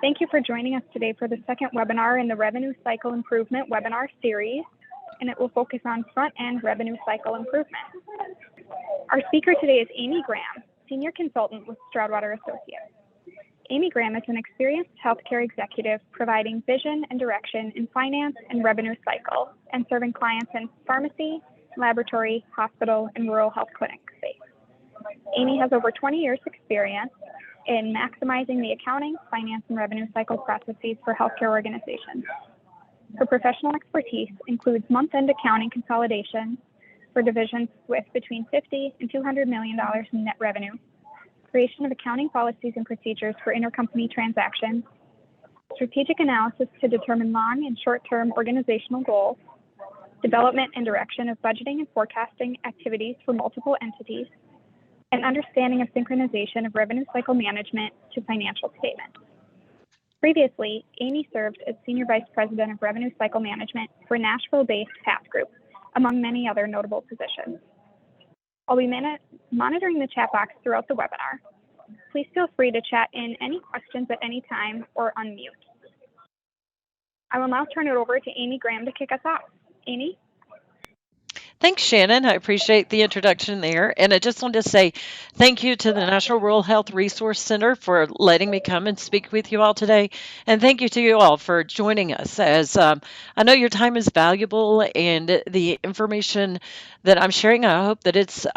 Thank you for joining us today for the second webinar in the Revenue Cycle Improvement webinar series, and it will focus on front-end revenue cycle improvement. Our speaker today is Amy Graham, Senior Consultant with Stroudwater Associates. Amy Graham is an experienced healthcare executive providing vision and direction in finance and revenue cycle and serving clients in pharmacy, laboratory, hospital, and rural health clinic space. Amy has over 20 years experience in maximizing the accounting, finance, and revenue cycle processes for healthcare organizations. Her professional expertise includes month-end accounting consolidation for divisions with between $50 and $200 million in net revenue, creation of accounting policies and procedures for intercompany transactions, strategic analysis to determine long and short-term organizational goals, development and direction of budgeting and forecasting activities for multiple entities, and understanding of synchronization of revenue cycle management to financial statements. Previously, Amy served as Senior Vice President of Revenue Cycle Management for Nashville-based PATH Group, among many other notable positions. I'll be monitoring the chat box throughout the webinar. Please feel free to chat in any questions at any time or unmute. I will now turn it over to Amy Graham to kick us off. Amy? Thanks, Shannon. I appreciate the introduction there. And I just wanted to say thank you to the National Rural Health Resource Center for letting me come and speak with you all today. And thank you to you all for joining us, as I know your time is valuable, and the information that I'm sharing, I hope that it's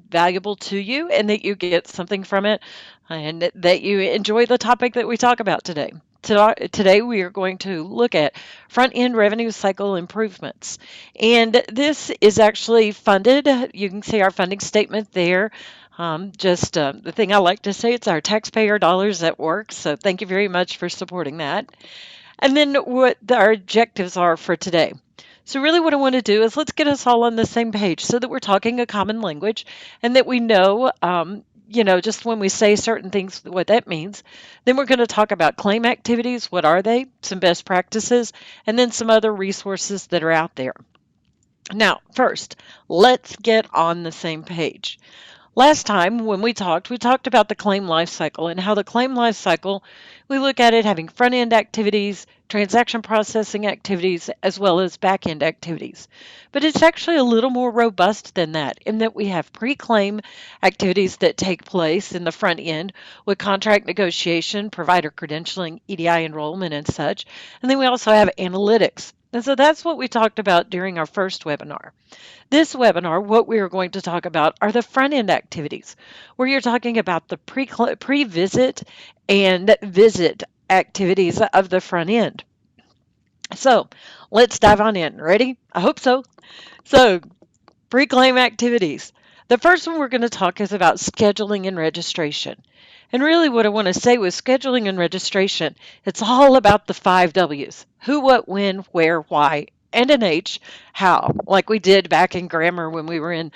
valuable to you and that you get something from it and that you enjoy the topic that we talk about today. Today, we are going to look at front-end revenue cycle improvements. And this is actually funded. You can see our funding statement there. The thing I like to say, it's our taxpayer dollars at work. So thank you very much for supporting that. And then what our objectives are for today. So really what I want to do is let's get us all on the same page so that we're talking a common language and that we know just when we say certain things, what that means. Then we're going to talk about claim activities. What are they? Some best practices, and then some other resources that are out there. Now, first, let's get on the same page. Last time when we talked about the claim life cycle and how the claim life cycle, we look at it having front-end activities, transaction processing activities, as well as back-end activities. But it's actually a little more robust than that, in that we have pre-claim activities that take place in the front end with contract negotiation, provider credentialing, EDI enrollment, and such. And then we also have analytics. And so that's what we talked about during our first webinar. This webinar, what we are going to talk about are the front-end activities, where you're talking about the pre-visit and visit activities of the front end. So let's dive on in. Ready? I hope so. So pre-claim activities. The first one we're going to talk is about scheduling and registration. And really what I want to say with scheduling and registration, it's all about the 5 W's. Who, what, when, where, why, and an H, how, like we did back in grammar when we were in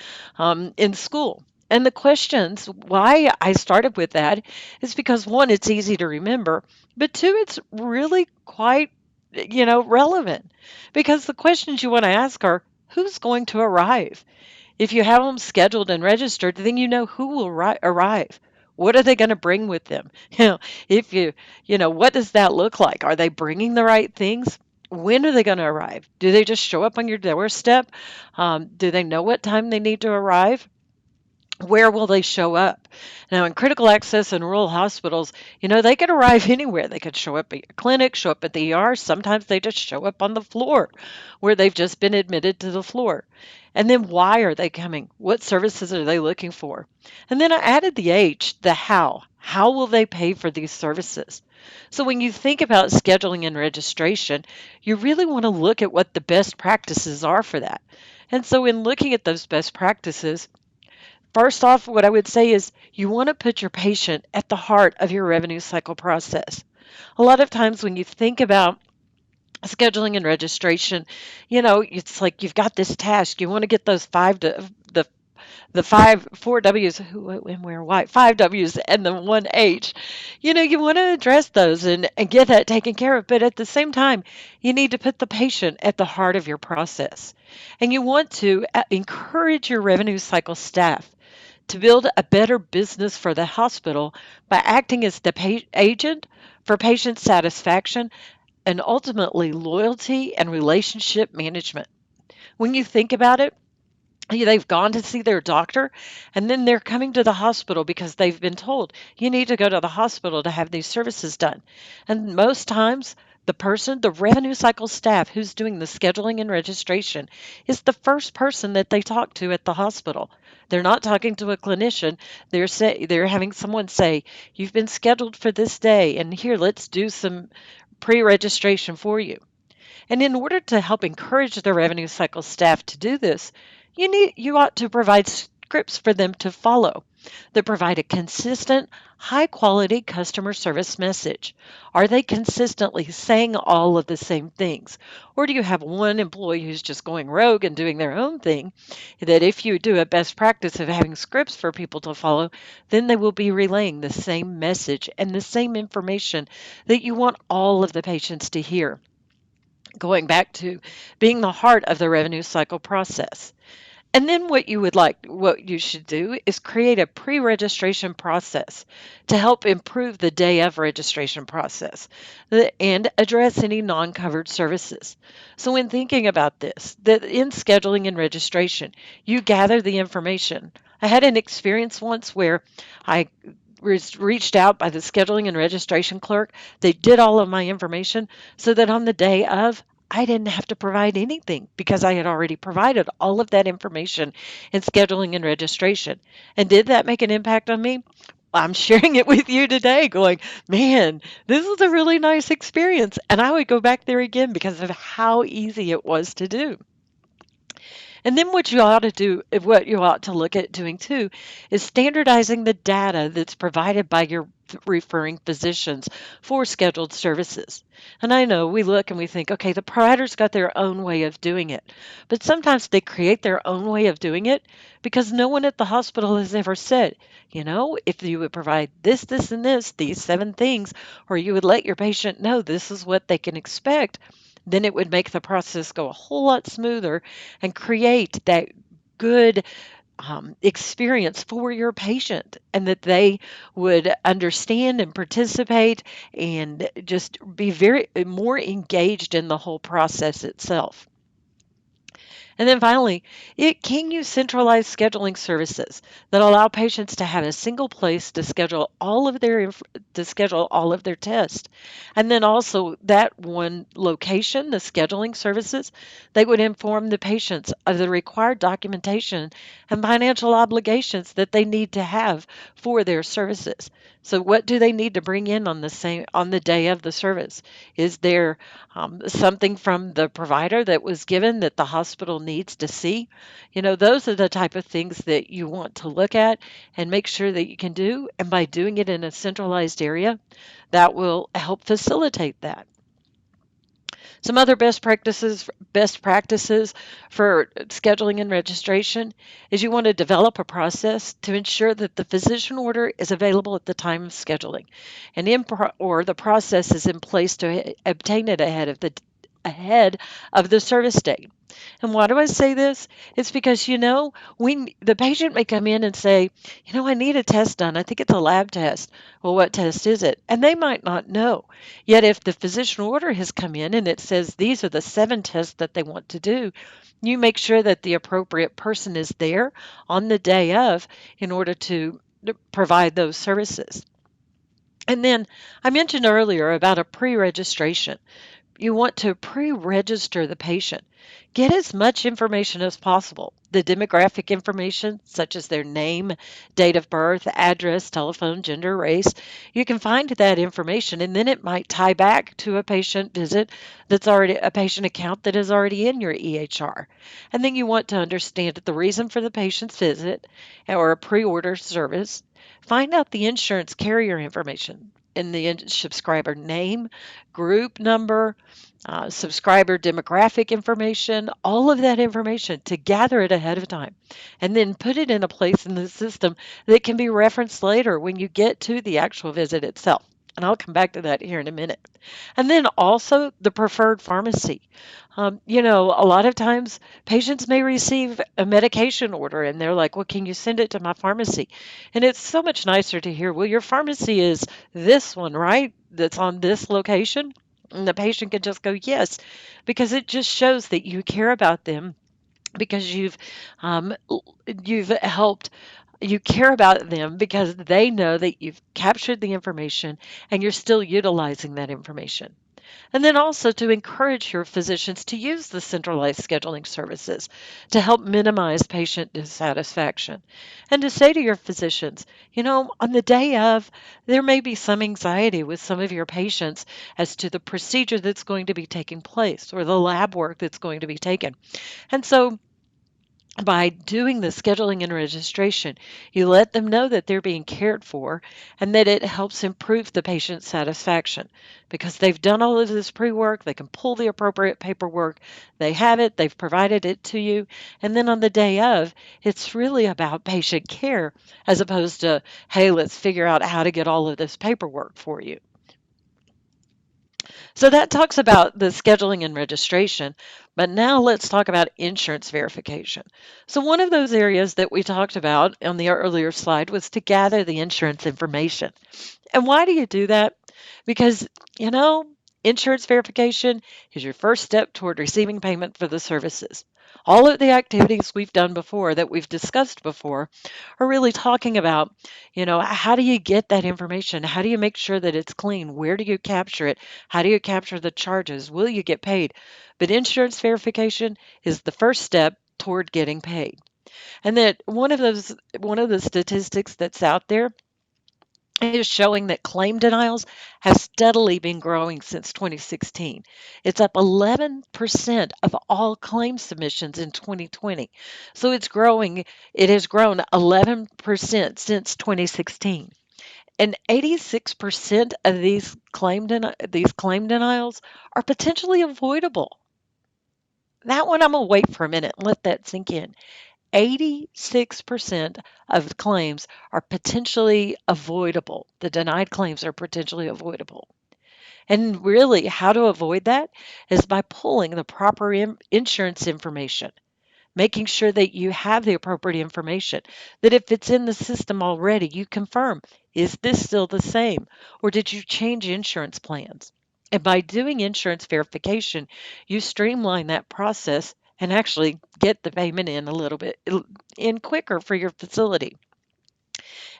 school. And the questions, why I started with that is because, one, it's easy to remember, but two, it's really quite, relevant. Because the questions you want to ask are, who's going to arrive? If you have them scheduled and registered, then you know who will arrive. What are they going to bring with them? What does that look like? Are they bringing the right things? When are they going to arrive? Do they just show up on your doorstep? Do they know what time they need to arrive? Where will they show up? Now, in critical access and rural hospitals, they could arrive anywhere. They could show up at your clinic, show up at the ER. Sometimes they just show up on the floor where they've just been admitted to the floor. And then why are they coming? What services are they looking for? And then I added the H, the how. How will they pay for these services? So when you think about scheduling and registration, you really want to look at what the best practices are for that. And so in looking at those best practices, first off, what I would say is you want to put your patient at the heart of your revenue cycle process. A lot of times when you think about scheduling and registration, it's like you've got this task. You want to get those four W's, who, when, where, why, 5 W's and the 1 H. You want to address those and get that taken care of. But at the same time, you need to put the patient at the heart of your process. And you want to encourage your revenue cycle staff to build a better business for the hospital by acting as the agent for patient satisfaction and ultimately loyalty and relationship management. When you think about it, they've gone to see their doctor and then they're coming to the hospital because they've been told you need to go to the hospital to have these services done. And most times, the revenue cycle staff who's doing the scheduling and registration, is the first person that they talk to at the hospital. They're not talking to a clinician. They're having someone say, "You've been scheduled for this day, and here, let's do some pre-registration for you." And in order to help encourage the revenue cycle staff to do this, you ought to provide scripts for them to follow that provide a consistent, high quality customer service message. Are they consistently saying all of the same things? Or do you have one employee who's just going rogue and doing their own thing? That if you do a best practice of having scripts for people to follow, then they will be relaying the same message and the same information that you want all of the patients to hear, going back to being the heart of the revenue cycle process. And then what you should do is create a pre-registration process to help improve the day of registration process and address any non-covered services. So when thinking about this, that in scheduling and registration, you gather the information. I had an experience once where I was reached out by the scheduling and registration clerk. They did all of my information so that on the day of, I didn't have to provide anything because I had already provided all of that information in scheduling and registration. And did that make an impact on me? I'm sharing it with you today, going, man, this was a really nice experience. And I would go back there again because of how easy it was to do. And then what you ought to look at doing too, is standardizing the data that's provided by your referring physicians for scheduled services. And I know we look and we think, okay, the provider's got their own way of doing it. But sometimes they create their own way of doing it because no one at the hospital has ever said, if you would provide this, this, and this, these 7 things, or you would let your patient know this is what they can expect, then it would make the process go a whole lot smoother and create that good experience for your patient, and that they would understand and participate and just be very more engaged in the whole process itself. And then finally, can use centralized scheduling services that allow patients to have a single place to schedule all of their tests. And then also that one location, the scheduling services, they would inform the patients of the required documentation and financial obligations that they need to have for their services. So what do they need to bring in on the day of the service? Is there something from the provider that was given that the hospital needs to see? Those are the type of things that you want to look at and make sure that you can do. And by doing it in a centralized area, that will help facilitate that. Some other best practices for scheduling and registration is you want to develop a process to ensure that the physician order is available at the time of scheduling, and or the process is in place to obtain it ahead of the service date. And why do I say this? It's because, the patient may come in and say, I need a test done. I think it's a lab test. Well, what test is it? And they might not know. Yet if the physician order has come in and it says these are the 7 tests that they want to do, you make sure that the appropriate person is there on the day of in order to provide those services. And then I mentioned earlier about a pre-registration. You want to pre-register the patient. Get as much information as possible. The demographic information, such as their name, date of birth, address, telephone, gender, race. You can find that information, and then it might tie back to a patient visit a patient account that is already in your EHR. And then you want to understand the reason for the patient's visit or a pre-order service. Find out the insurance carrier information in the subscriber name, group number, subscriber demographic information, all of that information, to gather it ahead of time and then put it in a place in the system that can be referenced later when you get to the actual visit itself. And I'll come back to that here in a minute. And then also the preferred pharmacy. A lot of times patients may receive a medication order and they're like, well, can you send it to my pharmacy? And it's so much nicer to hear, well, your pharmacy is this one, right? That's on this location. And the patient can just go, yes, because it just shows that you care about them because um, you've helped you care about them because they know that you've captured the information and you're still utilizing that information. And then also to encourage your physicians to use the centralized scheduling services to help minimize patient dissatisfaction. And to say to your physicians, on the day of, there may be some anxiety with some of your patients as to the procedure that's going to be taking place or the lab work that's going to be taken. And so by doing the scheduling and registration, you let them know that they're being cared for and that it helps improve the patient satisfaction because they've done all of this pre work, they can pull the appropriate paperwork, they have it, they've provided it to you. And then on the day of, it's really about patient care as opposed to, hey, let's figure out how to get all of this paperwork for you. So that talks about the scheduling and registration, but now let's talk about insurance verification. So one of those areas that we talked about on the earlier slide was to gather the insurance information. And why do you do that? Because, you know, insurance verification is your first step toward receiving payment for the services. All of the activities we've done before that we've discussed before are really talking about, how do you get that information? How do you make sure that it's clean? Where do you capture it? How do you capture the charges? Will you get paid? But insurance verification is the first step toward getting paid. And that one of the statistics that's out there is showing that claim denials have steadily been growing since 2016. It's up 11% of all claim submissions in 2020. So it's growing. It has grown 11% since 2016. And 86% of these claim denials are potentially avoidable. That one I'm going to wait for a minute and let that sink in. 86% of claims are potentially avoidable. The denied claims are potentially avoidable. And really, how to avoid that is by pulling the proper insurance information, making sure that you have the appropriate information, that if it's in the system already, you confirm, is this still the same? Or did you change insurance plans? And by doing insurance verification, you streamline that process and actually get the payment in a little bit in quicker for your facility.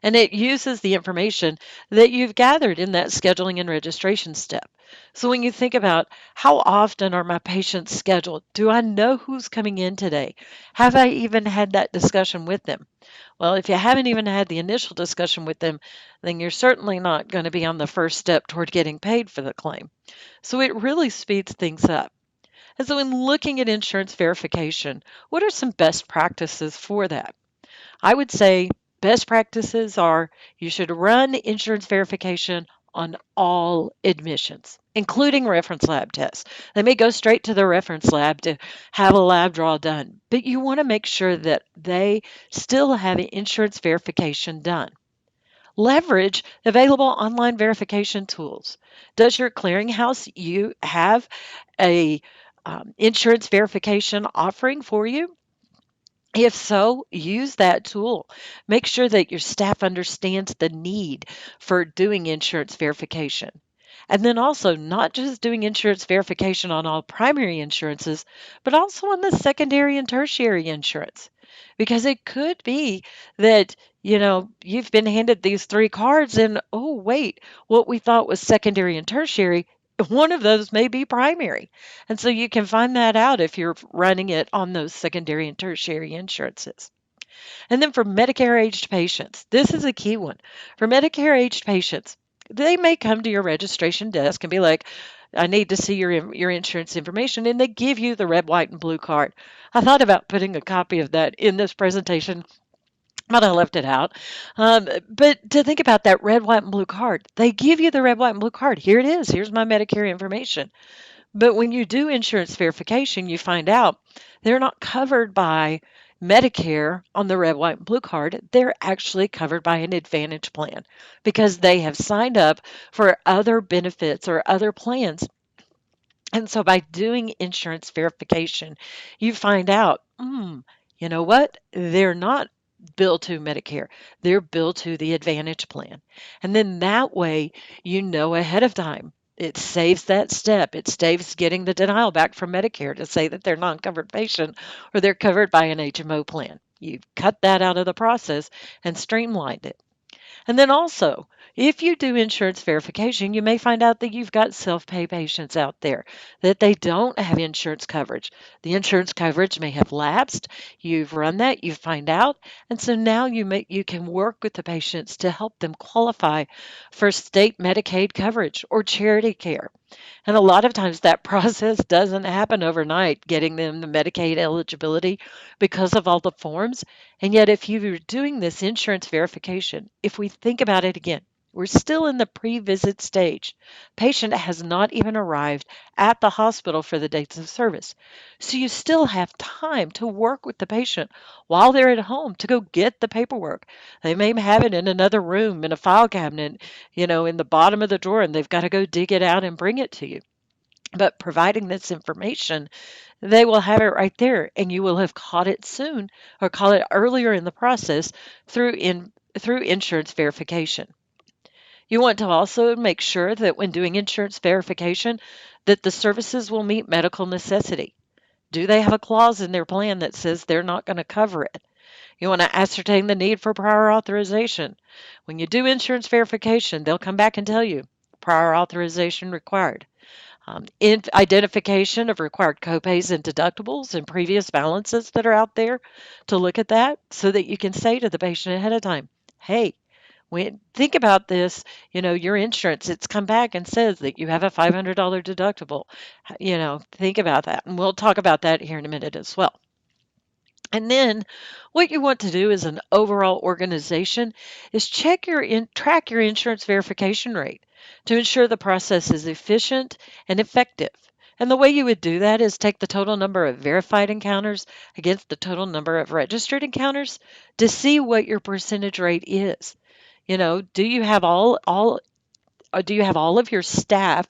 And it uses the information that you've gathered in that scheduling and registration step. So when you think about how often are my patients scheduled? Do I know who's coming in today? Have I even had that discussion with them? Well, if you haven't even had the initial discussion with them, then you're certainly not going to be on the first step toward getting paid for the claim. So it really speeds things up. And so, in looking at insurance verification, what are some best practices for that? I would say best practices are you should run insurance verification on all admissions, including reference lab tests. They may go straight to the reference lab to have a lab draw done, but you want to make sure that they still have insurance verification done. Leverage available online verification tools. Does your clearinghouse you have a insurance verification offering for you? If so, use that tool. Make sure that your staff understands the need for doing insurance verification. And then also, not just doing insurance verification on all primary insurances, but also on the secondary and tertiary insurance. Because it could be that, you've been handed these three cards and, oh, wait, what we thought was secondary and tertiary, one of those may be primary. And so you can find that out if you're running it on those secondary and tertiary insurances. And then for Medicare aged patients, this is a key one. For Medicare aged patients, they may come to your registration desk and be like, I need to see your insurance information, and they give you the red, white, and blue card. I thought about putting a copy of that in this presentation, but I left it out. But to think about that red, white, and blue card, they give you the red, white, and blue card. Here it is. Here's my Medicare information. But when you do insurance verification, you find out they're not covered by Medicare on the red, white, and blue card, they're actually covered by an Advantage plan because they have signed up for other benefits or other plans. And so by doing insurance verification, you find out, you know what? They're not billed to Medicare, they're billed to the Advantage plan. And then that way, you know ahead of time. It saves that step. It saves getting the denial back from Medicare to say that they're non-covered patient or they're covered by an HMO plan. You've cut that out of the process and streamlined it. And then also, if you do insurance verification, you may find out that you've got self-pay patients out there, that they don't have insurance coverage. The insurance coverage may have lapsed. You've run that, you find out, and so now you can work with the patients to help them qualify for state Medicaid coverage or charity care. And a lot of times that process doesn't happen overnight, getting them the Medicaid eligibility because of all the forms. And yet, if you're doing this insurance verification, if we think about it again, we're still in the pre visit stage. Patient has not even arrived at the hospital for the dates of service. So you still have time to work with the patient while they're at home to go get the paperwork. They may have it in another room in a file cabinet, in the bottom of the drawer, and they've got to go dig it out and bring it to you. But providing this information, they will have it right there, and you will have caught it soon or caught it earlier in the process through insurance verification. You want to also make sure that when doing insurance verification that the services will meet medical necessity. Do they have a clause in their plan that says they're not going to cover it? You want to ascertain the need for prior authorization. When you do insurance verification, they'll come back and tell you prior authorization required. Identification of required copays and deductibles and previous balances that are out there to look at that so that you can say to the patient ahead of time, hey, think about this, your insurance, it's come back and says that you have a $500 deductible. Think about that. And we'll talk about that here in a minute as well. And then what you want to do as an overall organization is track your insurance verification rate to ensure the process is efficient and effective. And the way you would do that is take the total number of verified encounters against the total number of registered encounters to see what your percentage rate is. Do you have do you have all of your staff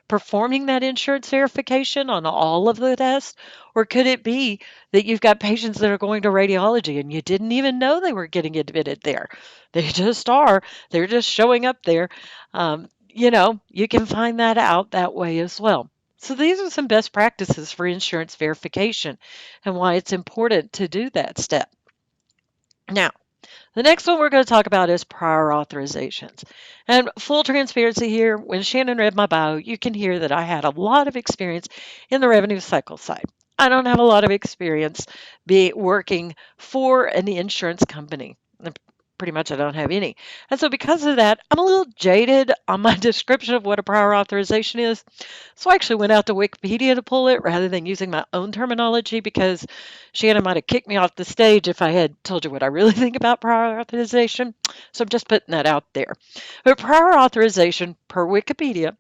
performing that insurance verification on all of the tests? Or could it be that you've got patients that are going to radiology and you didn't even know they were getting admitted there? They just are. They're just showing up there. You can find that out that way as well. So these are some best practices for insurance verification and why it's important to do that step. Now, the next one we're going to talk about is prior authorizations. And full transparency here, when Shannon read my bio, you can hear that I had a lot of experience in the revenue cycle side. I don't have a lot of experience working for an insurance company. Pretty much I don't have any. And so because of that, I'm a little jaded on my description of what a prior authorization is. So I actually went out to Wikipedia to pull it rather than using my own terminology because Shannon might have kicked me off the stage if I had told you what I really think about prior authorization. So I'm just putting that out there. But prior authorization, per Wikipedia,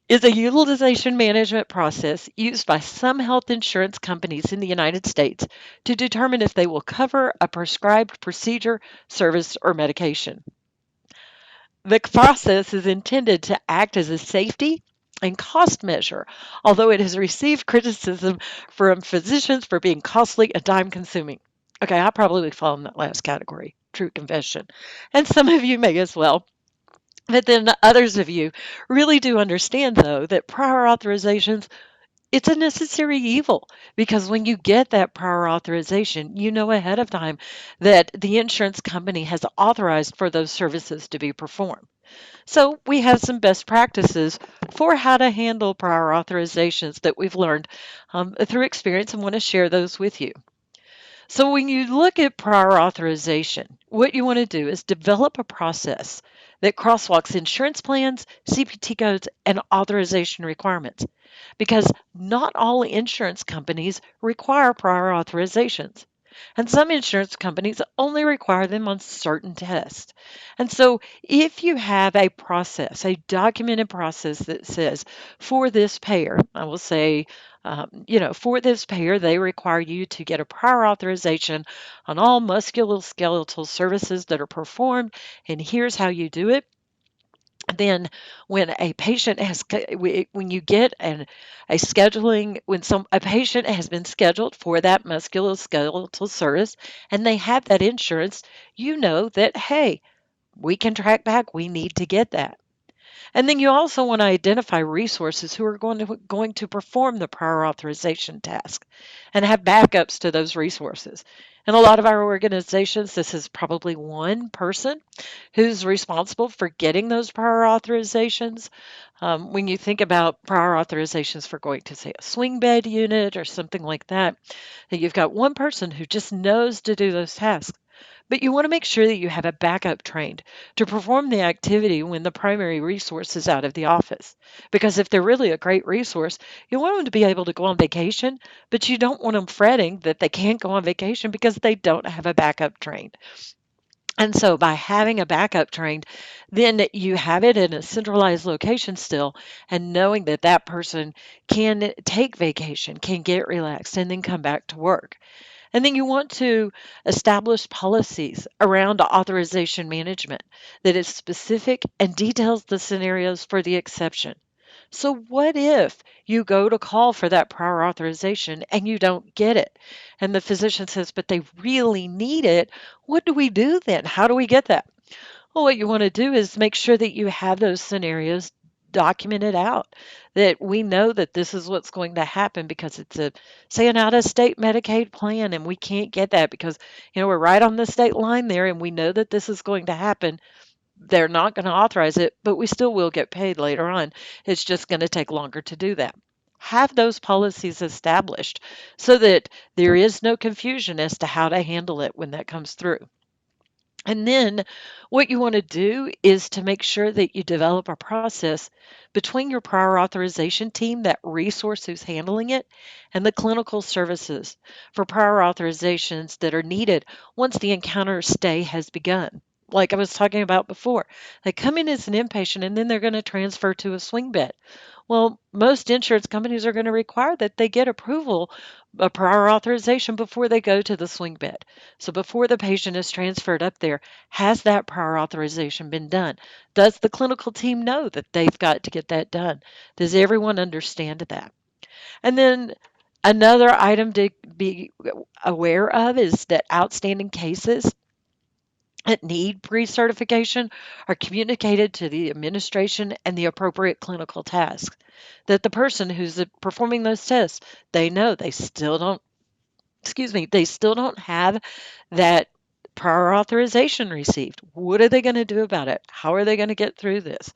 is a utilization management process used by some health insurance companies in the United States to determine if they will cover a prescribed procedure, service, or medication. The process is intended to act as a safety and cost measure, although it has received criticism from physicians for being costly and time consuming. Okay, I probably would fall in that last category, true confession. And some of you may as well. But then others of you really do understand, though, that prior authorizations, it's a necessary evil because when you get that prior authorization, you know ahead of time that the insurance company has authorized for those services to be performed. So we have some best practices for how to handle prior authorizations that we've learned through experience and want to share those with you. So when you look at prior authorization, what you want to do is develop a process that crosswalks insurance plans, CPT codes, and authorization requirements because not all insurance companies require prior authorizations. And some insurance companies only require them on certain tests. And so if you have a process, a documented process that says for this payer, I will say, for this payer, they require you to get a prior authorization on all musculoskeletal services that are performed, and here's how you do it. Then when a patient has when you get a scheduling when some a patient has been scheduled for that musculoskeletal service and they have that insurance, you know that, hey, we can track back, we need to get that. And then you also want to identify resources who are going to perform the prior authorization task and have backups to those resources. In a lot of our organizations, this is probably one person who's responsible for getting those prior authorizations. When you think about prior authorizations for going to, say, a swing bed unit or something like that, that you've got one person who just knows to do those tasks. But you want to make sure that you have a backup trained to perform the activity when the primary resource is out of the office. Because if they're really a great resource, you want them to be able to go on vacation, but you don't want them fretting that they can't go on vacation because they don't have a backup trained. And so by having a backup trained, then you have it in a centralized location still, and knowing that that person can take vacation, can get relaxed, and then come back to work. And then you want to establish policies around authorization management that is specific and details the scenarios for the exception. So, what if you go to call for that prior authorization and you don't get it? And the physician says, but they really need it. What do we do then? How do we get that? Well, what you want to do is make sure that you have those scenarios documented out, that we know that this is what's going to happen because it's say, an out of state Medicaid plan, and we can't get that because, we're right on the state line there, and we know that this is going to happen. They're not going to authorize it, but we still will get paid later on. It's just going to take longer to do that. Have those policies established so that there is no confusion as to how to handle it when that comes through. And then what you want to do is to make sure that you develop a process between your prior authorization team, that resource who's handling it, and the clinical services for prior authorizations that are needed once the encounter stay has begun. Like I was talking about before, they come in as an inpatient and then they're going to transfer to a swing bed. Well, most insurance companies are going to require that they get approval, a prior authorization before they go to the swing bed. So before the patient is transferred up there, has that prior authorization been done? Does the clinical team know that they've got to get that done? Does everyone understand that? And then another item to be aware of is that outstanding cases that need pre-certification are communicated to the administration and the appropriate clinical tasks. That the person who's performing those tests, they know they still don't, they still don't have that prior authorization received. What are they going to do about it? How are they going to get through this?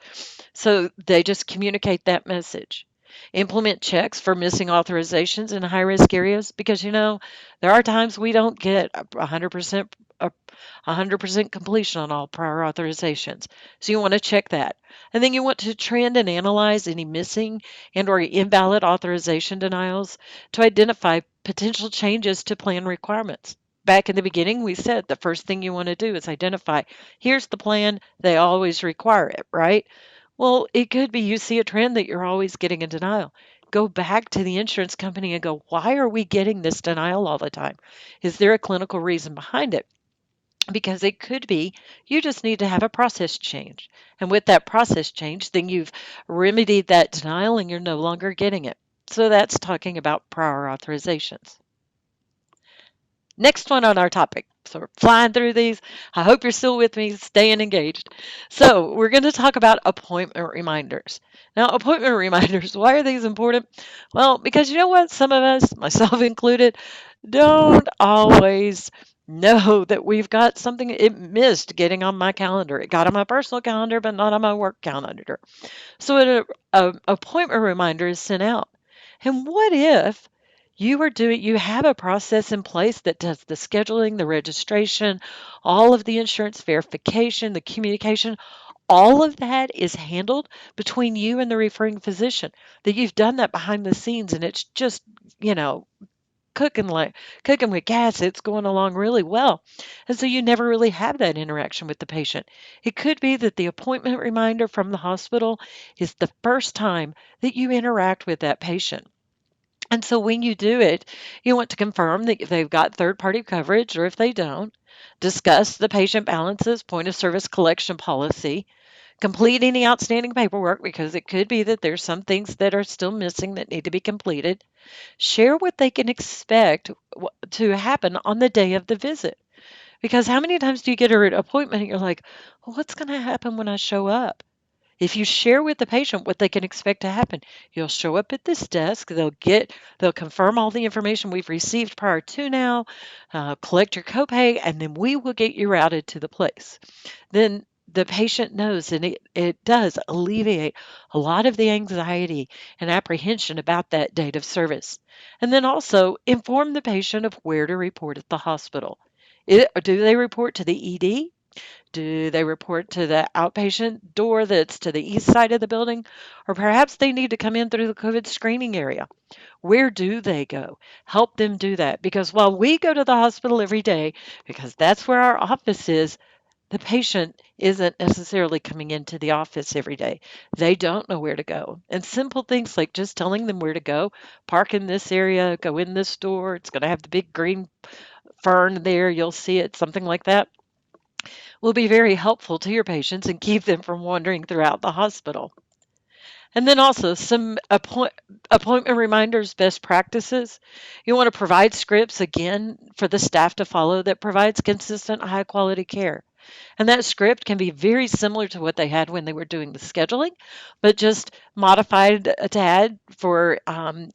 So they just communicate that message. Implement checks for missing authorizations in high risk areas because there are times we don't get 100% a 100% completion on all prior authorizations. So you want to check that. And then you want to trend and analyze any missing and or invalid authorization denials to identify potential changes to plan requirements. Back in the beginning, we said the first thing you want to do is identify, here's the plan, they always require it, right? Well, it could be you see a trend that you're always getting a denial. Go back to the insurance company and go, why are we getting this denial all the time? Is there a clinical reason behind it? Because it could be you just need to have a process change. And with that process change, then you've remedied that denial and you're no longer getting it. So that's talking about prior authorizations. Next one on our topic. So we're flying through these. I hope you're still with me, staying engaged. So we're going to talk about appointment reminders. Now, appointment reminders, why are these important? Well, because you know what? Some of us, myself included, don't always know that we've got something it missed getting on my calendar. It got on my personal calendar, but not on my work calendar. So an appointment reminder is sent out. And what if you have a process in place that does the scheduling, the registration, all of the insurance verification, the communication, all of that is handled between you and the referring physician. That you've done that behind the scenes and it's just, you know, cooking with gas. It's going along really well. And so you never really have that interaction with the patient. It could be that the appointment reminder from the hospital is the first time that you interact with that patient. And so when you do it, you want to confirm that they've got third party coverage, or if they don't, discuss the patient balances, point of service collection policy, complete any outstanding paperwork because it could be that there's some things that are still missing that need to be completed. Share what they can expect to happen on the day of the visit. Because how many times do you get an appointment and you're like, well, what's going to happen when I show up? If you share with the patient what they can expect to happen, you'll show up at this desk. They'll confirm all the information we've received prior to now, collect your copay, and then we will get you routed to the place. Then the patient knows, and it does alleviate a lot of the anxiety and apprehension about that date of service. And then also inform the patient of where to report at the hospital. Do they report to the ED? Do they report to the outpatient door that's to the east side of the building? Or perhaps they need to come in through the COVID screening area. Where do they go? Help them do that. Because while we go to the hospital every day, because that's where our office is, the patient isn't necessarily coming into the office every day. They don't know where to go. And simple things like just telling them where to go, park in this area, go in this door, it's going to have the big green fern there, you'll see it, something like that will be very helpful to your patients and keep them from wandering throughout the hospital. And then also some appointment reminders, best practices. You want to provide scripts again for the staff to follow that provides consistent, high quality care. And that script can be very similar to what they had when they were doing the scheduling, but just modified a tad for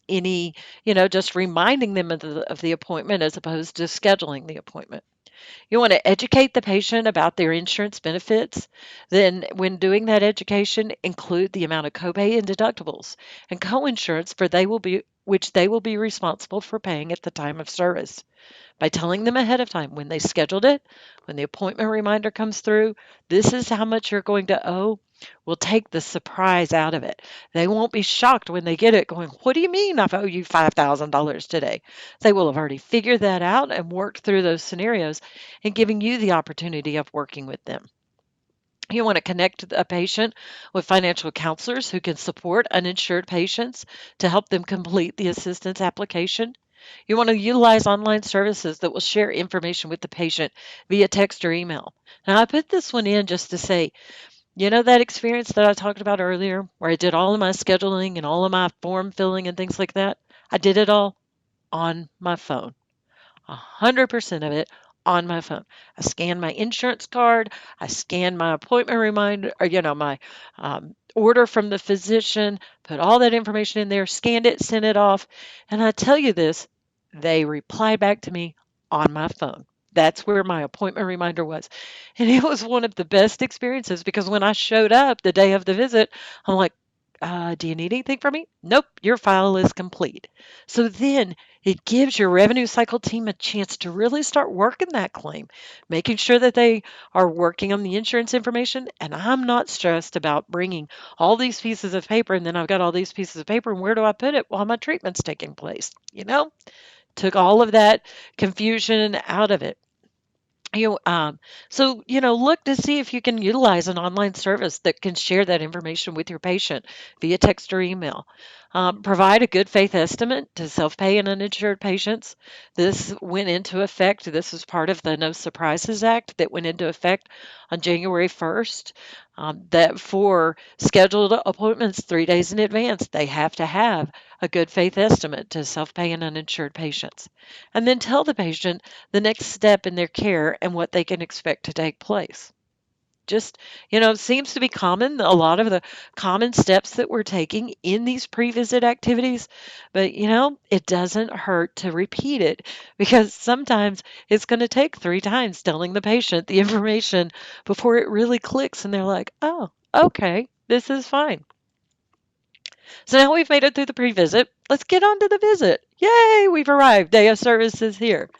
any, just reminding them of the appointment as opposed to scheduling the appointment. You want to educate the patient about their insurance benefits. Then, when doing that education, include the amount of copay and deductibles and coinsurance for they will be which they will be responsible for paying at the time of service. By telling them ahead of time when they scheduled it, when the appointment reminder comes through, this is how much you're going to owe, will take the surprise out of it. They won't be shocked when they get it going, what do you mean I owe you $5,000 today? They will have already figured that out and worked through those scenarios and giving you the opportunity of working with them. You want to connect a patient with financial counselors who can support uninsured patients to help them complete the assistance application. You want to utilize online services that will share information with the patient via text or email. Now, I put this one in just to say, that experience that I talked about earlier, where I did all of my scheduling and all of my form filling and things like that? I did it all on my phone. 100% of it on my phone. I scanned my insurance card. I scanned my appointment reminder, or, my order from the physician, put all that information in there, scanned it, sent it off. And I tell you this, they replied back to me on my phone. That's where my appointment reminder was. And it was one of the best experiences because when I showed up the day of the visit, I'm like, do you need anything from me? Nope, your file is complete. So then it gives your revenue cycle team a chance to really start working that claim, making sure that they are working on the insurance information. And I'm not stressed about bringing all these pieces of paper and then I've got all these pieces of paper and where do I put it while my treatment's taking place? Took all of that confusion out of it. You so look to see if you can utilize an online service that can share that information with your patient via text or email. Provide a good faith estimate to self-pay and uninsured patients. This went into effect. This was part of the No Surprises Act that went into effect on January 1st. That for scheduled appointments 3 days in advance, they have to have a good faith estimate to self-pay and uninsured patients. And then tell the patient the next step in their care and what they can expect to take place. Just, seems to be common, a lot of the common steps that we're taking in these pre-visit activities, but it doesn't hurt to repeat it because sometimes it's going to take 3 times telling the patient the information before it really clicks and they're like, oh, okay, this is fine. So now we've made it through the pre-visit. Let's get on to the visit. Yay, we've arrived. Day of service is here.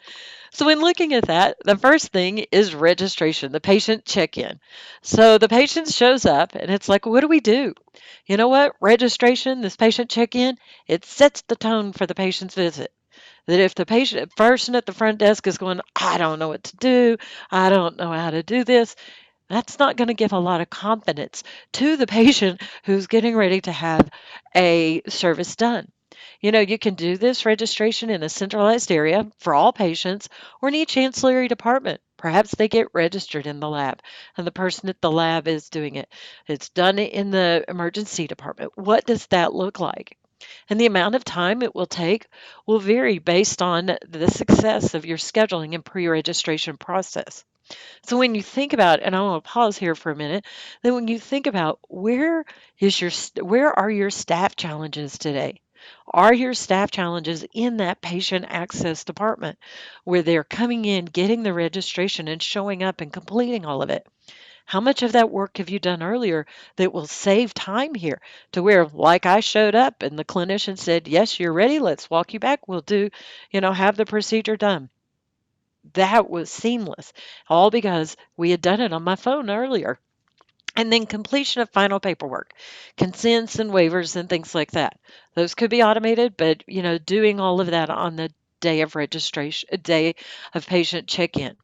So when looking at that, the first thing is registration, the patient check-in. So the patient shows up and it's like, what do we do? You know what? Registration, this patient check-in, it sets the tone for the patient's visit. that if the patient person at the front desk is going, I don't know what to do, I don't know how to do this, that's not going to give a lot of confidence to the patient who's getting ready to have a service done. You can do this registration in a centralized area for all patients or in each ancillary department. Perhaps they get registered in the lab and the person at the lab is doing it. It's done in the emergency department. What does that look like? And the amount of time it will take will vary based on the success of your scheduling and pre registration process. So when you think about, and I want to pause here for a minute, then when you think about where are your staff challenges today? Are your staff challenges in that patient access department where they're coming in, getting the registration and showing up and completing all of it? How much of that work have you done earlier that will save time here to where, like I showed up and the clinician said, yes, you're ready. Let's walk you back. We'll have the procedure done. That was seamless, all because we had done it on my phone earlier. And then completion of final paperwork, consents and waivers and things like that. Those could be automated, but doing all of that on the day of registration, day of patient check-in.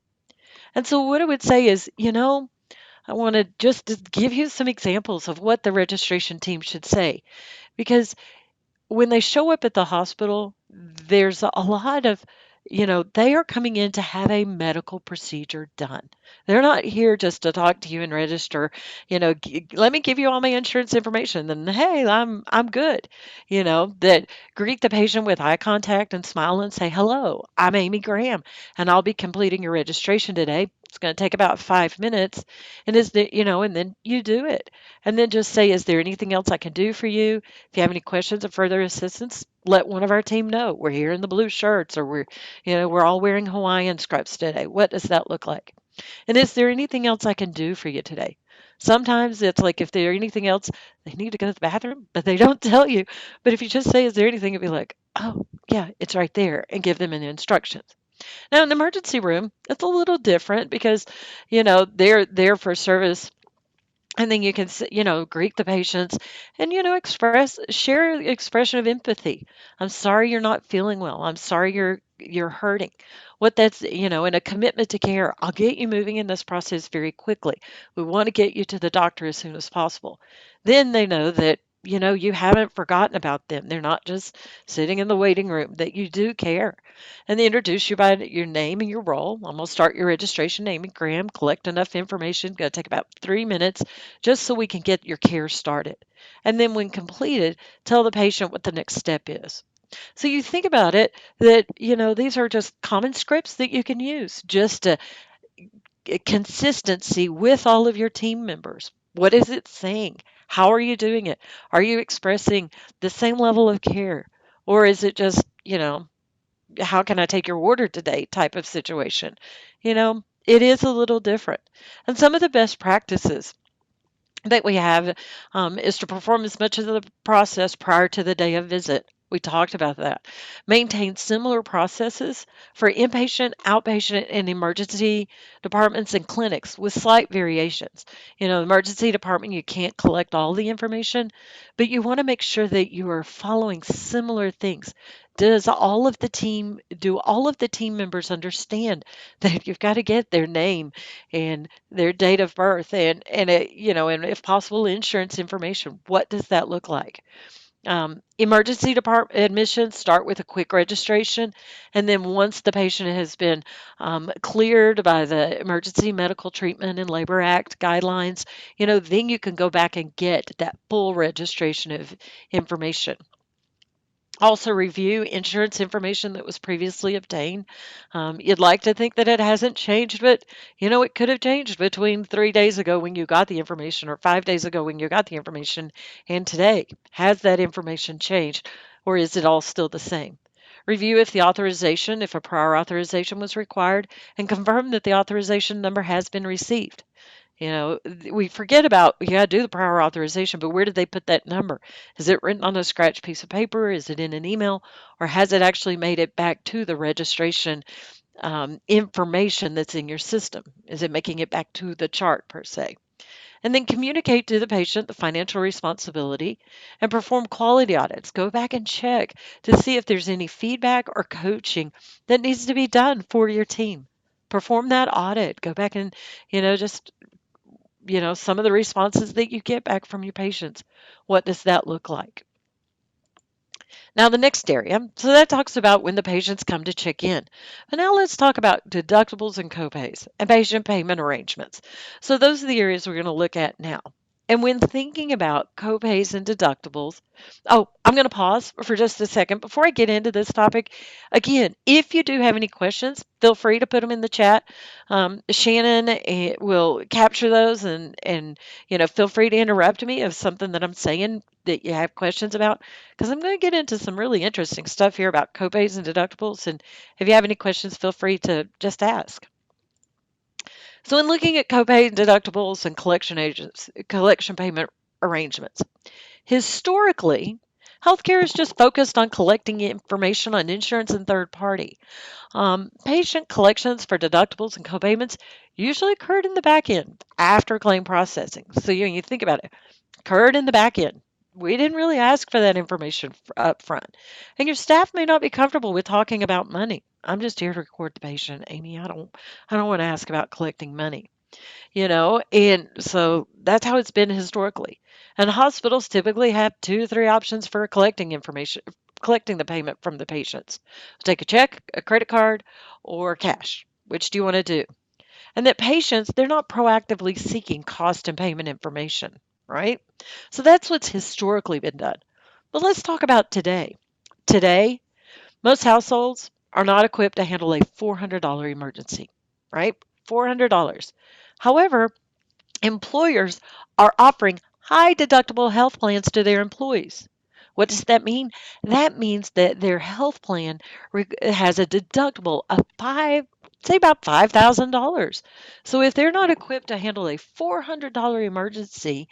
And so what I would say is, I want to just give you some examples of what the registration team should say because when they show up at the hospital, there's a lot of, they are coming in to have a medical procedure done. They're not here just to talk to you and register, let me give you all my insurance information. Then, hey, I'm good. That greet the patient with eye contact and smile and say, hello, I'm Amy Graham, and I'll be completing your registration today. It's going to take about 5 minutes. And then you do it. And then just say, is there anything else I can do for you? If you have any questions or further assistance, let one of our team know. We're here in the blue shirts or we're all wearing Hawaiian scrubs today. What does that look like? And is there anything else I can do for you today? Sometimes it's like if there's anything else, they need to go to the bathroom, but they don't tell you. But if you just say, is there anything, it'd be like, oh, yeah, it's right there, and give them an instructions. Now, in the emergency room, it's a little different because, they're there for service and then you can greet the patients and share expression of empathy. I'm sorry you're not feeling well. I'm sorry you're hurting. What that's and a commitment to care. I'll get you moving in this process very quickly. We want to get you to the doctor as soon as possible. Then they know that you haven't forgotten about them. They're not just sitting in the waiting room, that you do care. And they introduce you by your name and your role. I'm going to start your registration, Amy Graham, collect enough information. Going to take about 3 minutes just so we can get your care started. And then when completed, tell the patient what the next step is. So you think about it that, these are just common scripts that you can use just to consistency with all of your team members. What is it saying? How are you doing it? Are you expressing the same level of care? Or is it just, how can I take your order today type of situation? It is a little different. And some of the best practices that we have is to perform as much of the process prior to the day of visit. We talked about that. Maintain similar processes for inpatient, outpatient, and emergency departments and clinics with slight variations. Emergency department, you can't collect all the information, but you want to make sure that you are following similar things. Do all of the team members understand that you've got to get their name and their date of birth and if possible insurance information? What does that look like? Emergency department admissions start with a quick registration, and then once the patient has been cleared by the Emergency Medical Treatment and Labor Act guidelines, then you can go back and get that full registration of information. Also review insurance information that was previously obtained. You'd like to think that it hasn't changed, but it could have changed between 3 days ago when you got the information or 5 days ago when you got the information and today. Has that information changed or is it all still the same? Review if a prior authorization was required, and confirm that the authorization number has been received. We forget about, you got to do the prior authorization, but where did they put that number? Is it written on a scratch piece of paper? Is it in an email? Or has it actually made it back to the registration information that's in your system? Is it making it back to the chart per se? And then communicate to the patient the financial responsibility and perform quality audits. Go back and check to see if there's any feedback or coaching that needs to be done for your team. Perform that audit. Go back and, just, some of the responses that you get back from your patients. What does that look like? Now, the next area, so that talks about when the patients come to check in. But now let's talk about deductibles and copays and patient payment arrangements. So, those are the areas we're going to look at now. And when thinking about copays and deductibles, oh, I'm going to pause for just a second before I get into this topic. Again, if you do have any questions, feel free to put them in the chat. Shannon will capture those, and feel free to interrupt me if something that I'm saying that you have questions about, because I'm going to get into some really interesting stuff here about copays and deductibles. And if you have any questions, feel free to just ask. So, in looking at copay deductibles and collection payment arrangements, historically, healthcare is just focused on collecting information on insurance and third party. Patient collections for deductibles and copayments usually occurred in the back end after claim processing. So, you think about it, occurred in the back end. We didn't really ask for that information up front. And your staff may not be comfortable with talking about money. I'm just here to record the patient, Amy. I don't want to ask about collecting money, and so that's how it's been historically. And hospitals typically have 2 to 3 options for collecting the payment from the patients. Take a check, a credit card, or cash. Which do you want to do? And that patients, they're not proactively seeking cost and payment information, right? So that's what's historically been done. But let's talk about today. Today, most households are not equipped to handle a $400 emergency, right? $400. However, employers are offering high deductible health plans to their employees. What does that mean? That means that their health plan has a deductible of say about $5,000. So if they're not equipped to handle a $400 emergency,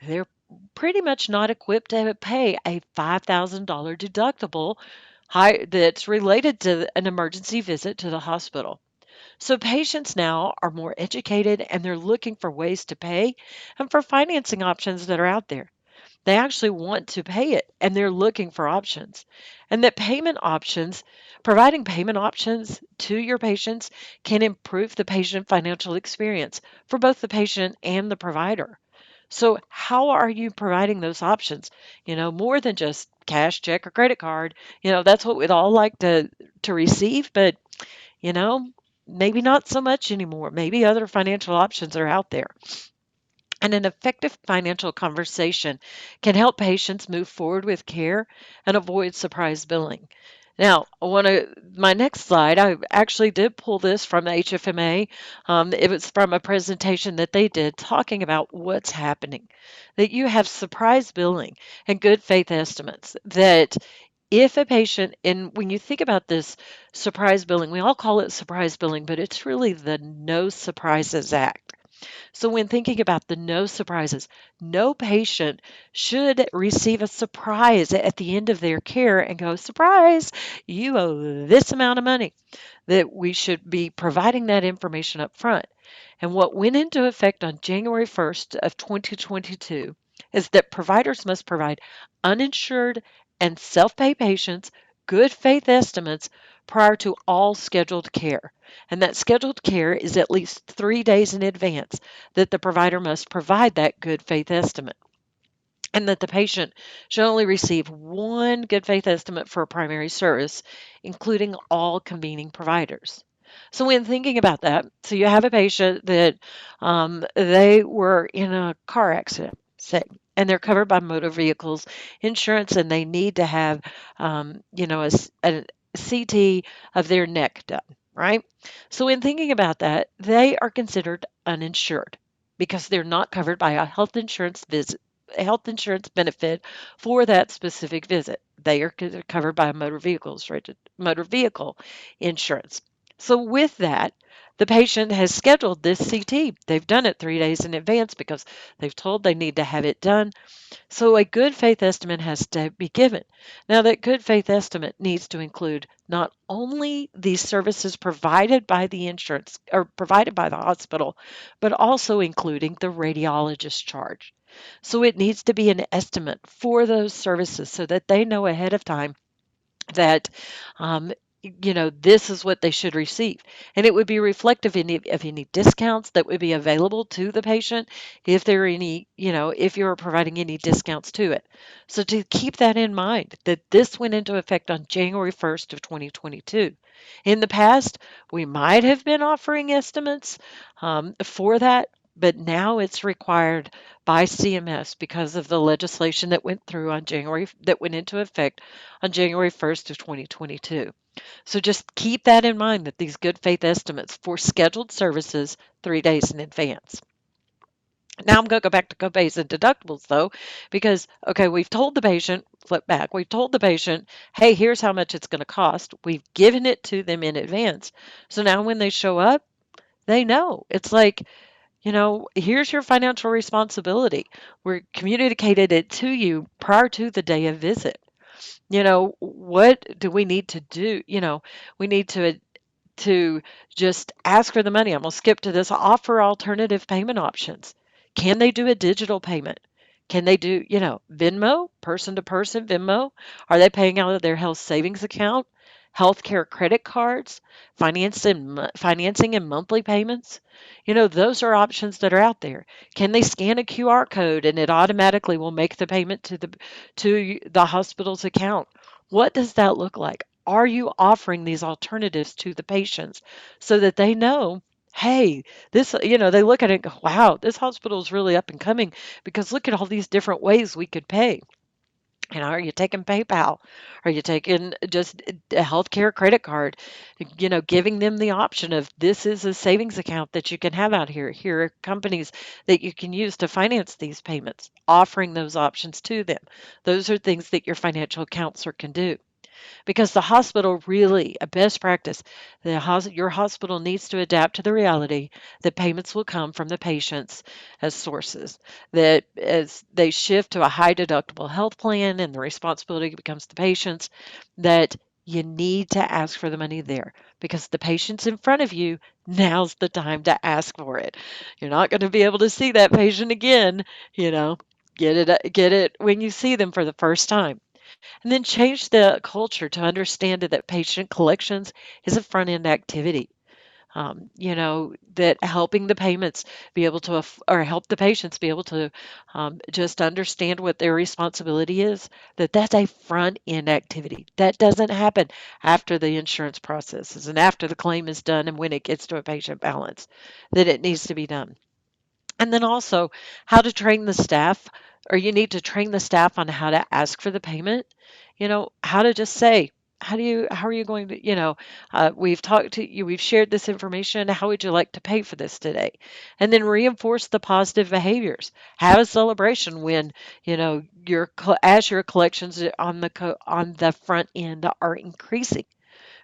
they're pretty much not equipped to pay a $5,000 deductible that's related to an emergency visit to the hospital. So patients now are more educated and they're looking for ways to pay and for financing options that are out there. They actually want to pay it and they're looking for options. And that providing payment options to your patients can improve the patient financial experience for both the patient and the provider. So, how are you providing those options? More than just cash, check, or credit card. That's what we'd all like to receive, but you know, maybe not so much anymore. Maybe other financial options are out there. And an effective financial conversation can help patients move forward with care and avoid surprise billing. Now, my next slide, I actually did pull this from the HFMA. It was from a presentation that they did talking about what's happening, that you have surprise billing and good faith estimates. That if a patient, and when you think about this surprise billing, we all call it surprise billing, but it's really the No Surprises Act. So, when thinking about the no surprises, no patient should receive a surprise at the end of their care and go, surprise, you owe this amount of money. That we should be providing that information up front. And what went into effect on January 1st of 2022 is that providers must provide uninsured and self-pay patients good faith estimates prior to all scheduled care. And that scheduled care is at least 3 days in advance that the provider must provide that good faith estimate, and that the patient should only receive one good faith estimate for a primary service, including all convening providers. So, when thinking about that, so you have a patient that they were in a car accident, say, and they're covered by motor vehicles insurance, and they need to have, a CT of their neck done, right? So, in thinking about that, they are considered uninsured because they're not covered by a health insurance benefit for that specific visit. They are covered by motor vehicle insurance. So with that, the patient has scheduled this CT. They've done it 3 days in advance because they've told they need to have it done. So a good faith estimate has to be given. Now, that good faith estimate needs to include not only the services provided by the insurance or provided by the hospital, but also including the radiologist charge. So it needs to be an estimate for those services so that they know ahead of time that um, this is what they should receive, and it would be reflective of any discounts that would be available to the patient, if there are any, if you're providing any discounts to it. So to keep that in mind, that this went into effect on January 1st of 2022. In the past, we might have been offering estimates for that, but now it's required by CMS because of the legislation that went into effect on January 1st of 2022. So just keep that in mind, that these good faith estimates for scheduled services 3 days in advance. Now I'm going to go back to copays and deductibles though, because okay, flip back, we've told the patient, hey, here's how much it's going to cost. We've given it to them in advance. So now when they show up, they know. It's like, here's your financial responsibility. We're communicated it to you prior to the day of visit. What do we need to do? We need to just ask for the money. I'm going to skip to this. Offer alternative payment options. Can they do a digital payment? Can they do, Venmo, person to person Venmo? Are they paying out of their health savings account? Healthcare credit cards, financing and monthly payments. Those are options that are out there. Can they scan a QR code and it automatically will make the payment to the hospital's account? What does that look like? Are you offering these alternatives to the patients so that they know, hey, they look at it and go, wow, this hospital is really up and coming because look at all these different ways we could pay. Are you taking PayPal? Are you taking just a healthcare credit card? Giving them the option of this is a savings account that you can have out here. Here are companies that you can use to finance these payments, offering those options to them. Those are things that your financial counselor can do, because the hospital really, a best practice, your hospital needs to adapt to the reality that payments will come from the patients as sources. That as they shift to a high deductible health plan and the responsibility becomes the patient's, that you need to ask for the money there, because the patient's in front of you. Now's the time to ask for it. You're not going to be able to see that patient again, you know. Get it when you see them for the first time. And then change the culture to understand that patient collections is a front end activity. That helping the payments be able to, or help the patients be able to just understand what their responsibility is, that's a front end activity. That doesn't happen after the insurance processes and after the claim is done and when it gets to a patient balance, that it needs to be done. And then also how to train the staff, or you need to train the staff on how to ask for the payment, how to just say, how are you going to, we've talked to you, we've shared this information. How would you like to pay for this today? And then reinforce the positive behaviors. Have a celebration when, as your collections on the front end are increasing,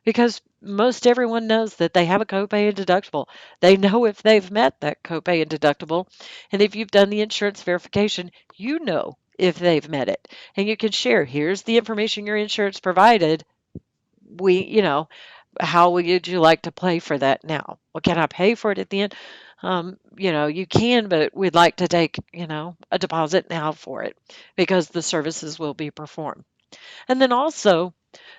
because most everyone knows that they have a copay and deductible. They know if they've met that copay and deductible. And if you've done the insurance verification, you know if they've met it. And you can share, here's the information your insurance provided. We, how would you like to pay for that now? Well, can I pay for it at the end? You can, but we'd like to take, a deposit now for it because the services will be performed. And then also,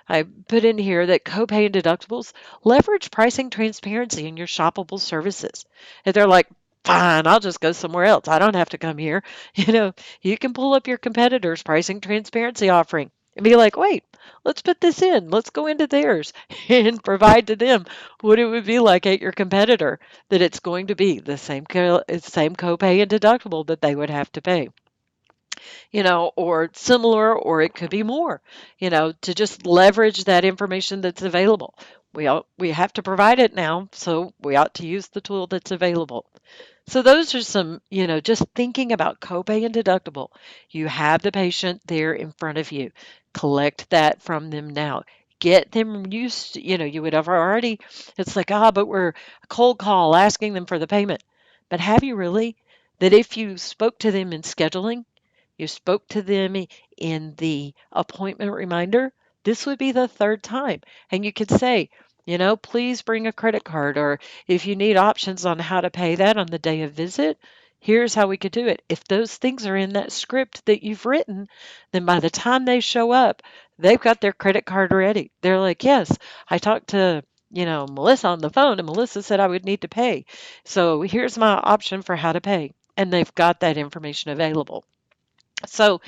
I put in here that copay and deductibles leverage pricing transparency in your shoppable services. If they're like, fine, I'll just go somewhere else. I don't have to come here. You can pull up your competitor's pricing transparency offering and be like, wait, let's put this in. Let's go into theirs and provide to them what it would be like at your competitor, that it's going to be the same copay and deductible that they would have to pay, or similar, or it could be more, to just leverage that information that's available. We have to provide it now, so we ought to use the tool that's available. So those are some, just thinking about copay and deductible. You have the patient there in front of you. Collect that from them now. get them used to, you would have already, it's like, but we're a cold call asking them for the payment. But have you really? That if you spoke to them in scheduling, you spoke to them in the appointment reminder, this would be the third time. And you could say, please bring a credit card, or if you need options on how to pay that on the day of visit, here's how we could do it. If those things are in that script that you've written, then by the time they show up, they've got their credit card ready. They're like, yes, I talked to Melissa on the phone, and Melissa said I would need to pay. So here's my option for how to pay. And they've got that information available. So,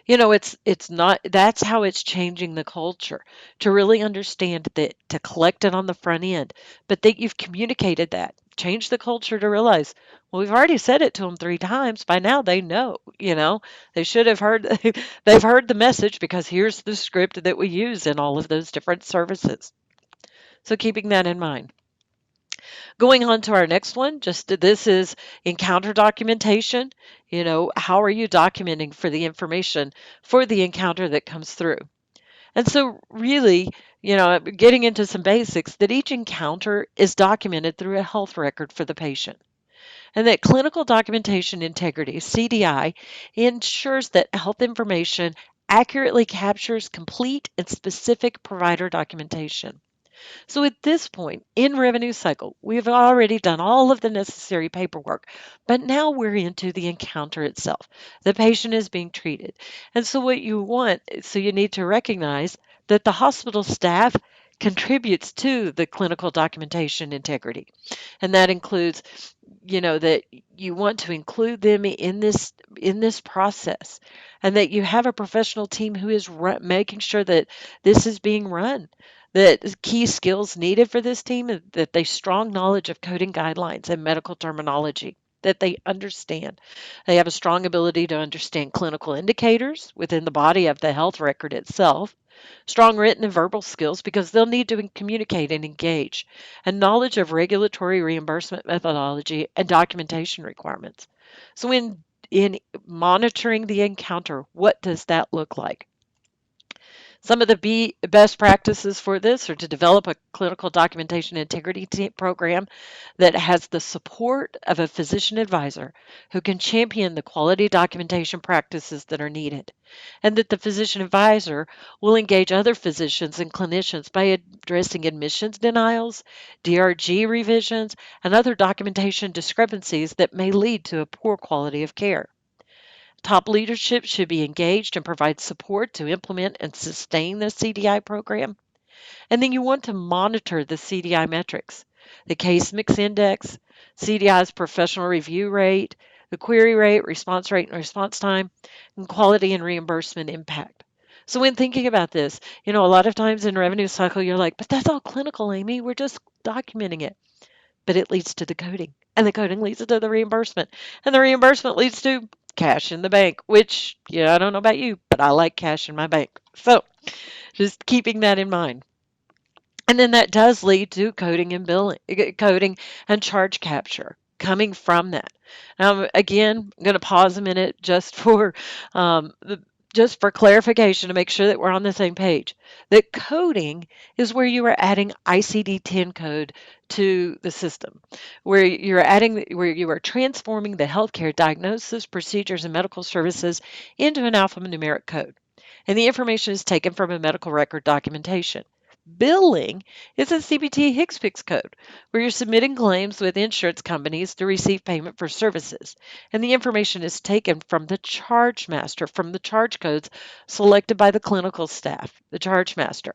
it's not, that's how it's changing the culture, to really understand that, to collect it on the front end, but that you've communicated that. Change the culture to realize, well, we've already said it to them 3 times. By now they know, they should have heard, they've heard the message because here's the script that we use in all of those different services. So keeping that in mind. Going on to our next one, this is encounter documentation. How are you documenting for the information for the encounter that comes through? And so, really, getting into some basics, that each encounter is documented through a health record for the patient. And that clinical documentation integrity, CDI, ensures that health information accurately captures complete and specific provider documentation. So at this point in revenue cycle, we've already done all of the necessary paperwork, but now we're into the encounter itself. The patient is being treated. And so you need to recognize that the hospital staff contributes to the clinical documentation integrity. And that includes, that you want to include them in this process, and that you have a professional team who is making sure that this is being run. The key skills needed for this team is that they strong knowledge of coding guidelines and medical terminology, that they understand. They have a strong ability to understand clinical indicators within the body of the health record itself, strong written and verbal skills because they'll need to communicate and engage, and knowledge of regulatory reimbursement methodology and documentation requirements. So in monitoring the encounter, what does that look like? Some of the best practices for this are to develop a clinical documentation integrity program that has the support of a physician advisor who can champion the quality documentation practices that are needed, and that the physician advisor will engage other physicians and clinicians by addressing admissions denials, DRG revisions, and other documentation discrepancies that may lead to a poor quality of care. Top leadership should be engaged and provide support to implement and sustain the CDI program. And then you want to monitor the CDI metrics, the case mix index, CDI's professional review rate, the query rate, and response time, and quality and reimbursement impact. So when thinking about this, a lot of times in revenue cycle, you're like, but that's all clinical, Amy. We're just documenting it. But it leads to the coding, and the coding leads to the reimbursement, and the reimbursement leads to cash in the bank, which, I don't know about you, but I like cash in my bank. So just keeping that in mind. And then that does lead to coding and billing, coding and charge capture coming from that. Now, again, I'm going to pause a minute um, just for clarification to make sure that we're on the same page. That coding is where you are adding ICD-10 code to the system, where where you are transforming the healthcare diagnosis, procedures, and medical services into an alphanumeric code. And the information is taken from a medical record documentation. Billing is a CPT HCPCS code, where you're submitting claims with insurance companies to receive payment for services. And the information is taken from the charge master, from the charge codes selected by the clinical staff, the charge master.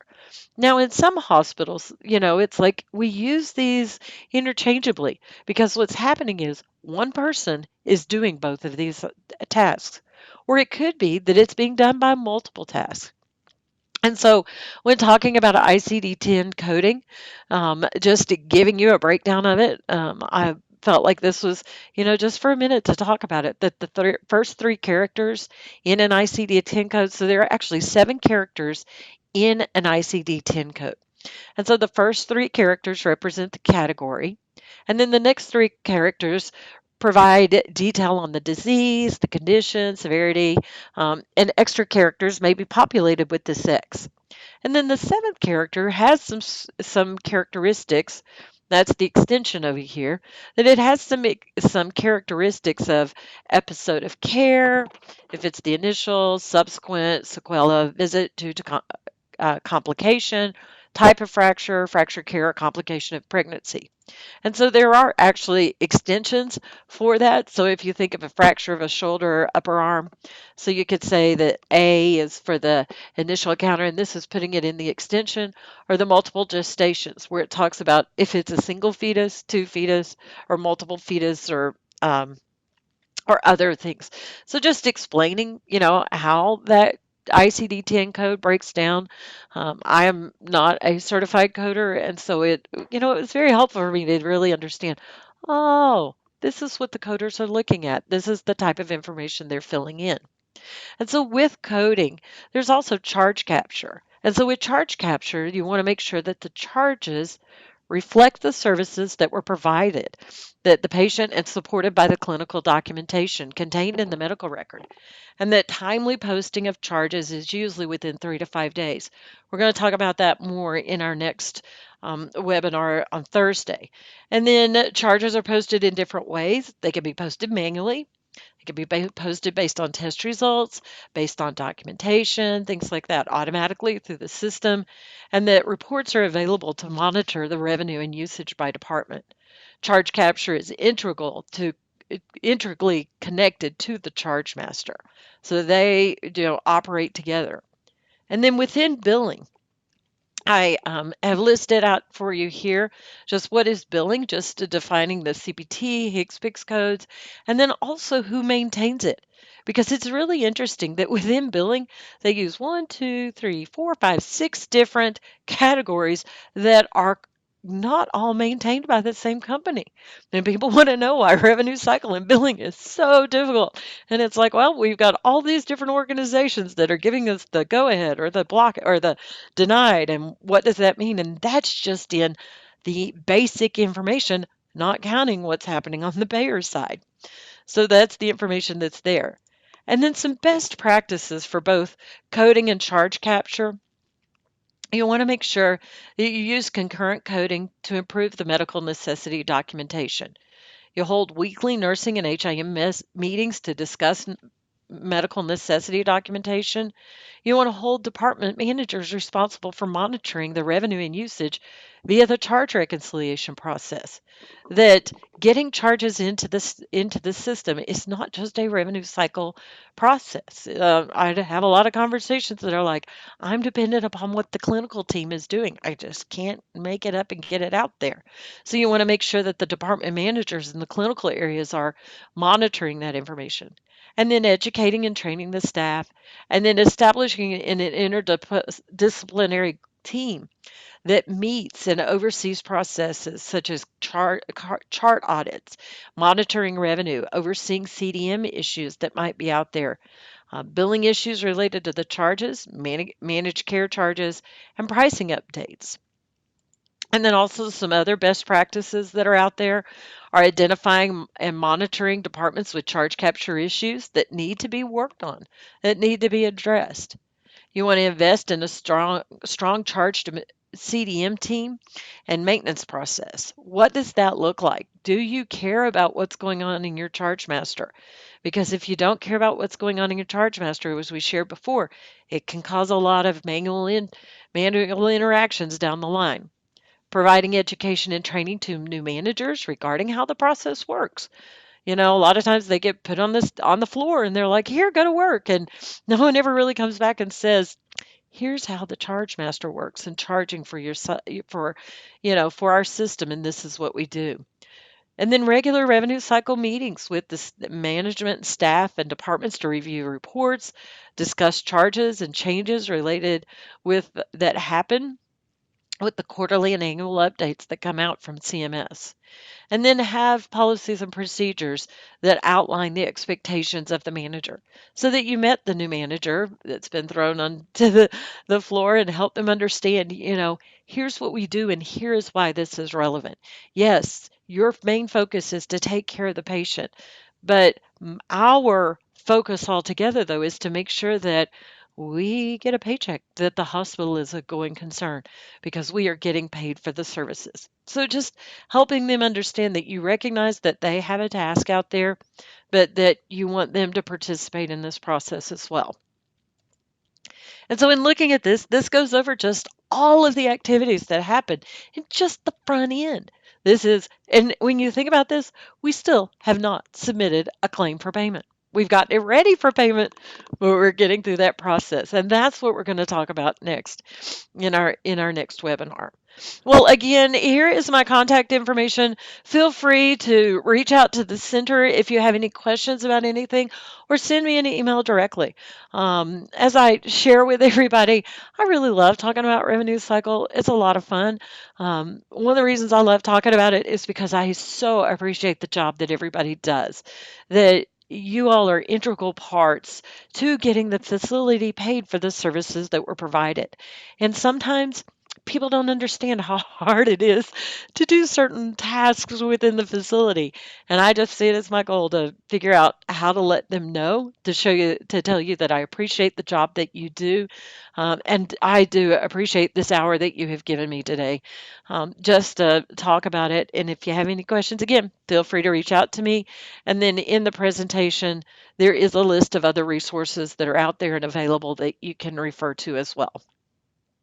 Now, in some hospitals, it's like we use these interchangeably because what's happening is one person is doing both of these tasks, or it could be that it's being done by multiple tasks. And so, when talking about ICD-10 coding, just giving you a breakdown of it, I felt like this was, just for a minute to talk about it, that the first 3 characters in an ICD-10 code, so there are actually 7 characters in an ICD-10 code. And so the first 3 characters represent the category, and then the next 3 characters provide detail on the disease, the condition, severity, and extra characters may be populated with the sex. And then the seventh character has some characteristics. That's the extension over here. That it has some characteristics of episode of care, if it's the initial, subsequent, sequela, visit due to complication, type of fracture, fracture care, or complication of pregnancy. And so there are actually extensions for that. So if you think of a fracture of a shoulder or upper arm, so you could say that A is for the initial encounter, and this is putting it in the extension, or the multiple gestations, where it talks about if it's a single fetus, two fetus, or multiple fetus, or other things. So just explaining, how that ICD-10 code breaks down. I am not a certified coder, and so it was very helpful for me to really understand. Oh, this is what the coders are looking at. This is the type of information they're filling in. And so with coding, there's also charge capture. And so with charge capture, you want to make sure that the charges reflect the services that were provided, that the patient and supported by the clinical documentation contained in the medical record, and that timely posting of charges is usually within 3 to 5 days. We're going to talk about that more in our next webinar on Thursday. And then charges are posted in different ways. They can be posted manually. It can be posted based on test results, based on documentation, things like that, automatically through the system, and that reports are available to monitor the revenue and usage by department. Charge capture is integrally connected to the charge master, so they operate together. And then within billing, I have listed out for you here just what is billing, just defining the CPT, HCPCS codes, and then also who maintains it. Because it's really interesting that within billing, they use one, two, three, four, five, six different categories that are not all maintained by the same company. And people want to know why revenue cycle and billing is so difficult. And it's like, well, we've got all these different organizations that are giving us the go ahead or the block or the denied. And what does that mean? And that's just in the basic information, not counting what's happening on the payer side. So that's the information that's there. And then some best practices for both coding and charge capture. You want to make sure that you use concurrent coding to improve the medical necessity documentation. You hold weekly nursing and HIM meetings to discuss medical necessity documentation. You want to hold department managers responsible for monitoring the revenue and usage via the charge reconciliation process. That getting charges into the system is not just a revenue cycle process. I have a lot of conversations that are like, I'm dependent upon what the clinical team is doing. I just can't make it up and get it out there. So you want to make sure that the department managers in the clinical areas are monitoring that information, and then educating and training the staff, and then establishing an interdisciplinary team that meets and oversees processes such as chart audits, monitoring revenue, overseeing CDM issues that might be out there, billing issues related to the charges, managed care charges, and pricing updates. And then also some other best practices that are out there are identifying and monitoring departments with charge capture issues that need to be worked on, that need to be addressed. You want to invest in a strong charge to CDM team and maintenance process. What does that look like? Do you care about what's going on in your charge master? Because if you don't care about what's going on in your charge master, as we shared before, it can cause a lot of manual interactions down the line. Providing education and training to new managers regarding how the process works. A lot of times they get put on the floor and they're like, "Here, go to work." And no one ever really comes back and says, "Here's how the charge master works and charging for for our system, and this is what we do." And then regular revenue cycle meetings with the management and staff and departments to review reports, discuss charges and changes related with that happen with the quarterly and annual updates that come out from CMS. And then have policies and procedures that outline the expectations of the manager so that you met the new manager that's been thrown onto the floor and help them understand, here's what we do and here's why this is relevant. Yes, your main focus is to take care of the patient, but our focus altogether, though, is to make sure that we get a paycheck that the hospital is a going concern because we are getting paid for the services. So just helping them understand that you recognize that they have a task out there, but that you want them to participate in this process as well. And so in looking at this, this goes over just all of the activities that happen in just the front end. This is, and when you think about this, we still have not submitted a claim for payment. We've got it ready for payment, but we're getting through that process. And that's what we're going to talk about next in our next webinar. Well, again, here is my contact information. Feel free to reach out to the center if you have any questions about anything, or send me an email directly. As I share with everybody, I really love talking about revenue cycle. It's a lot of fun. One of the reasons I love talking about it is because I so appreciate the job that everybody does, that you all are integral parts to getting the facility paid for the services that were provided. And sometimes people don't understand how hard it is to do certain tasks within the facility. And I just see it as my goal to figure out how to let them know, to show you, to tell you that I appreciate the job that you do. And I do appreciate this hour that you have given me today, just to talk about it. And if you have any questions, again, feel free to reach out to me. And then in the presentation, there is a list of other resources that are out there and available that you can refer to as well.